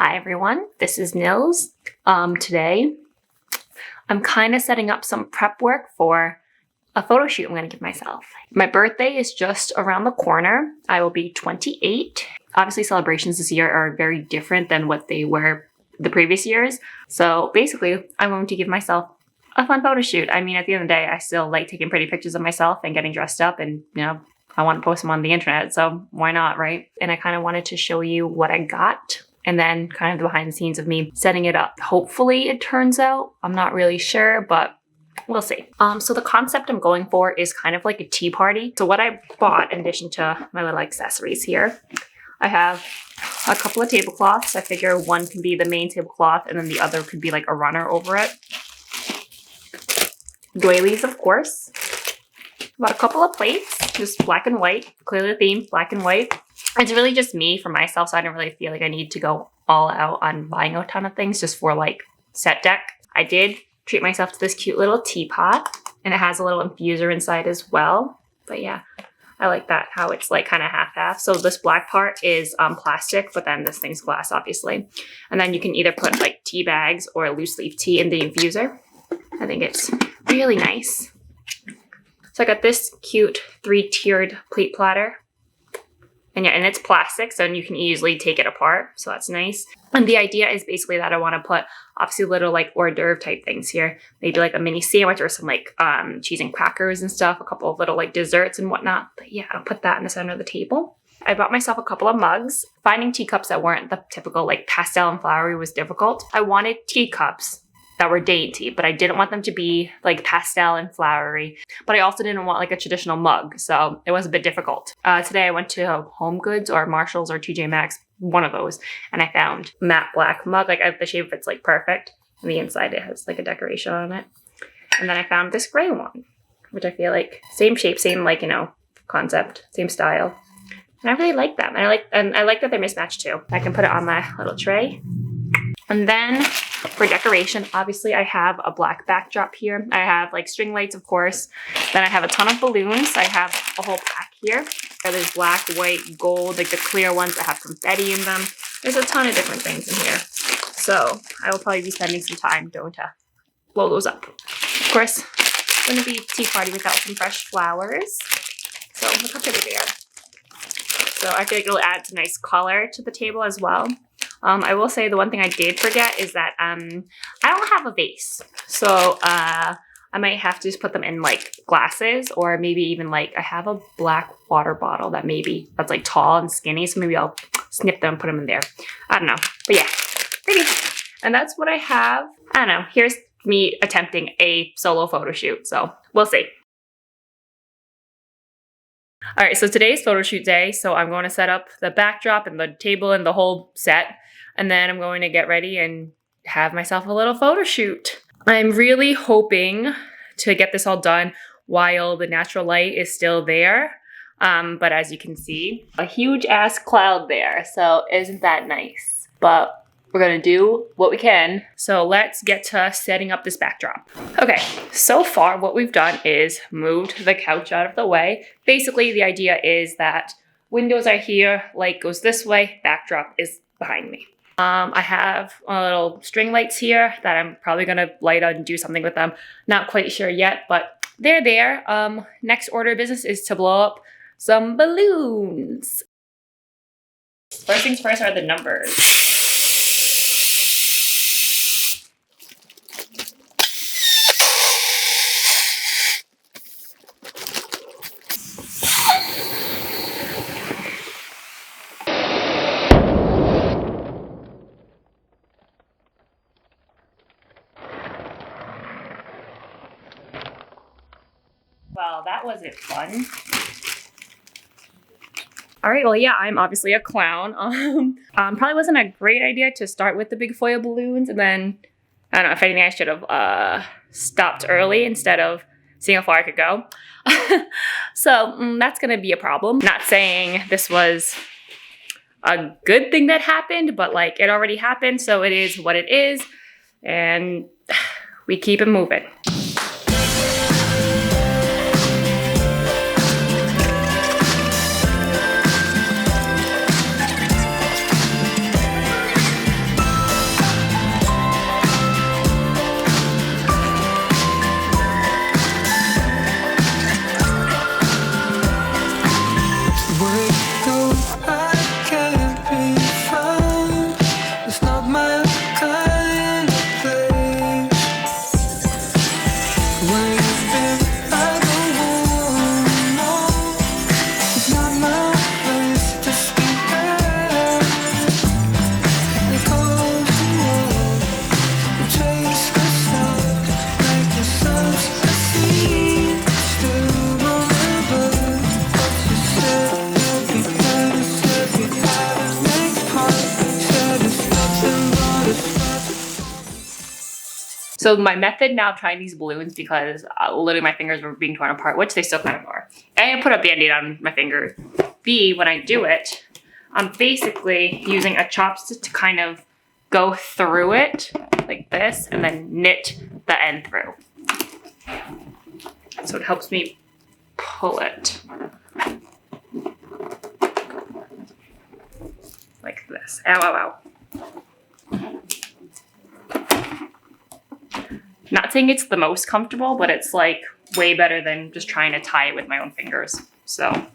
Hi everyone, this is Nils. Today I'm kind of setting up some prep work for a photo shoot I'm going to give myself. My birthday is just around the corner. I will be 28. Obviously celebrations this year are very different than what they were the previous years. So basically I'm going to give myself a fun photo shoot. I mean, at the end of the day, I still like taking pretty pictures of myself and getting dressed up, and I want to post them on the internet, so why not, right? And I kind of wanted to show you what I got and then kind of the behind the scenes of me setting it up. Hopefully it turns out. I'm not really sure, but we'll see. So the concept I'm going for is kind of like a tea party. So what I bought in addition to my little accessories here, I have a couple of tablecloths. I figure one can be the main tablecloth and then the other could be like a runner over it. Doilies, of course. About a couple of plates, just black and white, clearly themed, black and white. It's really just me for myself, so I don't really feel like I need to go all out on buying a ton of things just for like set deck. I did treat myself to this cute little teapot, and it has a little infuser inside as well. But yeah, I like that, how it's like kind of half-half. So this black part is plastic, but then this thing's glass, obviously. And then you can either put like tea bags or loose leaf tea in the infuser. I think it's really nice. So I got this cute 3-tiered plate platter. And yeah, and it's plastic, so you can easily take it apart. So that's nice. And the idea is basically that I want to put obviously little like hors d'oeuvre type things here. Maybe like a mini sandwich or some like cheese and crackers and stuff. A couple of little like desserts and whatnot. But yeah, I'll put that in the center of the table. I bought myself a couple of mugs. Finding teacups that weren't the typical like pastel and flowery was difficult. I wanted teacups that were dainty, but I didn't want them to be like pastel and flowery. But I also didn't want like a traditional mug, so it was a bit difficult. Today I went to Home Goods or Marshalls or TJ Maxx, one of those, and I found matte black mug. Like the shape fits like perfect. On the inside it has like a decoration on it. And then I found this gray one, which I feel like same shape, same like, concept, same style. And I really like them. And I like that they're mismatched too. I can put it on my little tray. And then for decoration, obviously I have a black backdrop here. I have like string lights, of course. Then I have a ton of balloons. I have a whole pack here. There's black, white, gold, like the clear ones that have confetti in them. There's a ton of different things in here. So I will probably be spending some time going to blow those up. Of course, it's going to be a tea party without some fresh flowers. So look how pretty they are. So I feel like it'll add some nice color to the table as well. I will say the one thing I did forget is that I don't have a vase. So I might have to just put them in like glasses, or maybe even like I have a black water bottle that's like tall and skinny. So maybe I'll snip them and put them in there. I don't know. But yeah, pretty. And that's what I have. I don't know. Here's me attempting a solo photo shoot. So we'll see. All right, so today's photo shoot day. So I'm going to set up the backdrop and the table and the whole set. And then I'm going to get ready and have myself a little photo shoot. I'm really hoping to get this all done while the natural light is still there. But as you can see, a huge ass cloud there. So isn't that nice? But we're going to do what we can. So let's get to setting up this backdrop. Okay, so far what we've done is moved the couch out of the way. Basically, the idea is that windows are here, light goes this way, backdrop is behind me. I have little string lights here that I'm probably going to light up and do something with them. Not quite sure yet, but they're there. Next order of business is to blow up some balloons. First things first are the numbers. Well, that wasn't fun. All right, well, yeah, I'm obviously a clown. Probably wasn't a great idea to start with the big foil balloons, and then, I don't know, if anything, I should have stopped early instead of seeing how far I could go. So that's gonna be a problem. Not saying this was a good thing that happened, but like it already happened, so it is what it is, and we keep it moving. Where you go, I can't be found. It's not my kind of place. Where you've been, I don't wanna know. It's not my place to speak there. It goes to war. You chase the sun like the sun's asleep. Still remember what you said. You'll be better, said we had to make part. Said it's nothing but a start. So my method now trying these balloons, because literally my fingers were being torn apart, which they still kind of are. A, I put a Band-Aid on my finger. B, when I do it, I'm basically using a chopstick to kind of go through it like this and then knit the end through. So it helps me pull it like this. Ow, ow, ow. Not saying it's the most comfortable, but it's like way better than just trying to tie it with my own fingers. So.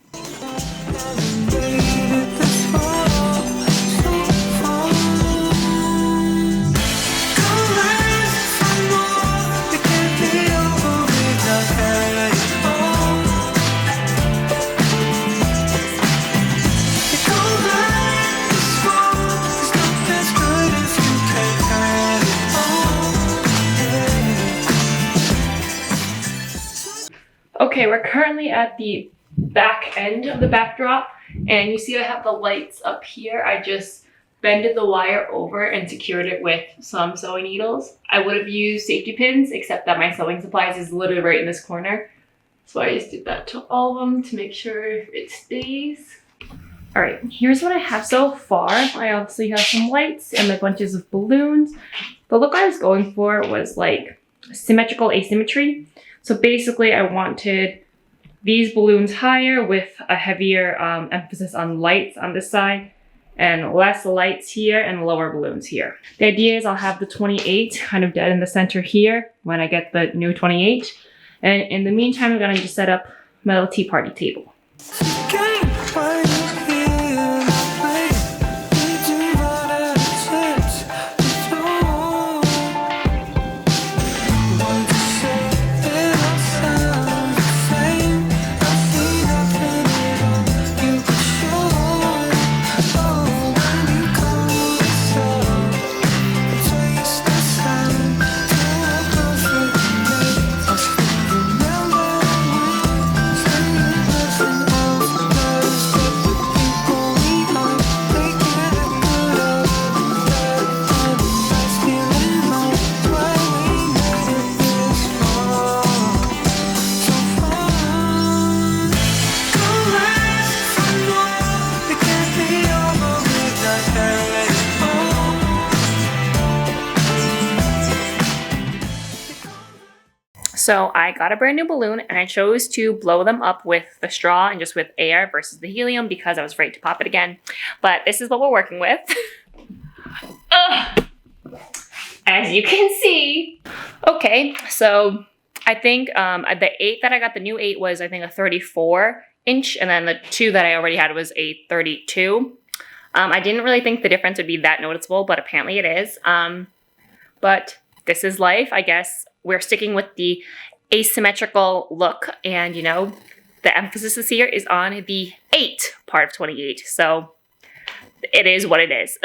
Okay, we're currently at the back end of the backdrop, and you see I have the lights up here. I just bended the wire over and secured it with some sewing needles. I would have used safety pins, except that my sewing supplies is literally right in this corner. So I just did that to all of them to make sure it stays. All right, here's what I have so far. I obviously have some lights and the bunches of balloons. The look I was going for was like symmetrical asymmetry. So basically I wanted these balloons higher with a heavier emphasis on lights on this side and less lights here and lower balloons here. The idea is I'll have the 28 kind of dead in the center here when I get the new 28. And in the meantime, I'm gonna just set up my little tea party table. So I got a brand new balloon and I chose to blow them up with the straw and just with air versus the helium because I was afraid to pop it again. But this is what we're working with. As you can see. Okay, so I think the 8 that I got, the new 8 was I think a 34-inch, and then the 2 that I already had was a 32. I didn't really think the difference would be that noticeable, but apparently it is. But this is life, I guess. We're sticking with the asymmetrical look, and you know, the emphasis this year is on the 8 part of 28. So it is what it is.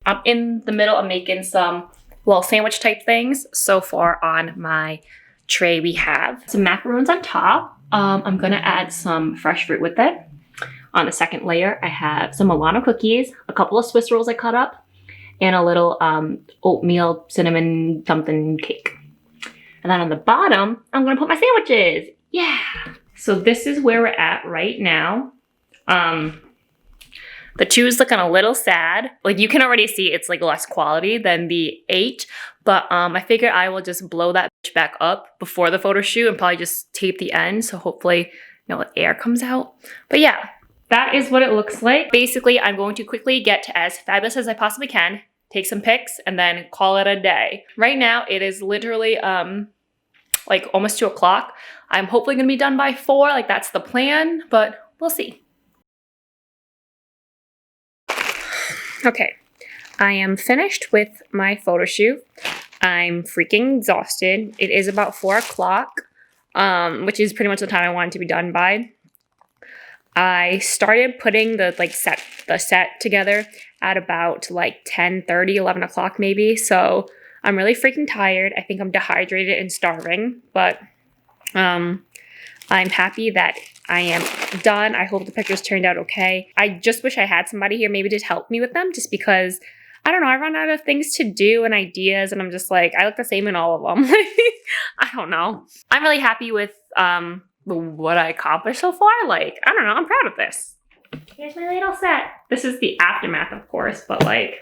I'm in the middle of making some little sandwich type things. So far on my tray we have some macaroons on top. I'm gonna add some fresh fruit with it. On the second layer I have some Milano cookies, a couple of Swiss rolls I cut up, and a little oatmeal cinnamon something cake. And then on the bottom, I'm gonna put my sandwiches. Yeah. So this is where we're at right now. The 2 is looking a little sad. Like you can already see it's like less quality than the 8, but I figure I will just blow that bitch back up before the photo shoot and probably just tape the end. So hopefully, you know, air comes out. But yeah, that is what it looks like. Basically, I'm going to quickly get as fabulous as I possibly can, take some pics, and then call it a day. Right now, it is literally like almost 2 o'clock. I'm hopefully gonna be done by 4, like that's the plan, but we'll see. Okay, I am finished with my photo shoot. I'm freaking exhausted. It is about 4 o'clock, which is pretty much the time I wanted to be done by. I started putting the set together at about like 10:30, 11 o'clock maybe. So I'm really freaking tired. I think I'm dehydrated and starving, but I'm happy that I am done. I hope the pictures turned out okay. I just wish I had somebody here maybe to help me with them, just because, I don't know, I run out of things to do and ideas, and I'm just like, I look the same in all of them. I don't know. I'm really happy with what I accomplished so far. Like, I don't know, I'm proud of this. Here's my little set. This is the aftermath, of course, but like,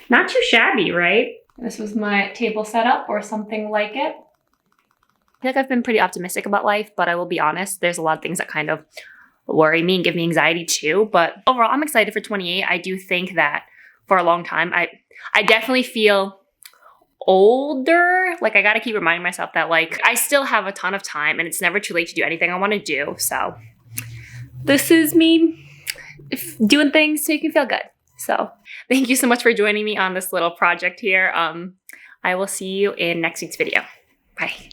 not too shabby, right? This was my table setup or something like it. I feel like I've been pretty optimistic about life, but I will be honest, there's a lot of things that kind of worry me and give me anxiety too. But overall, I'm excited for 28. I do think that for a long time, I definitely feel older. Like, I got to keep reminding myself that like I still have a ton of time and it's never too late to do anything I want to do. So this is me doing things so you can feel good. So thank you so much for joining me on this little project here. I will see you in next week's video. Bye.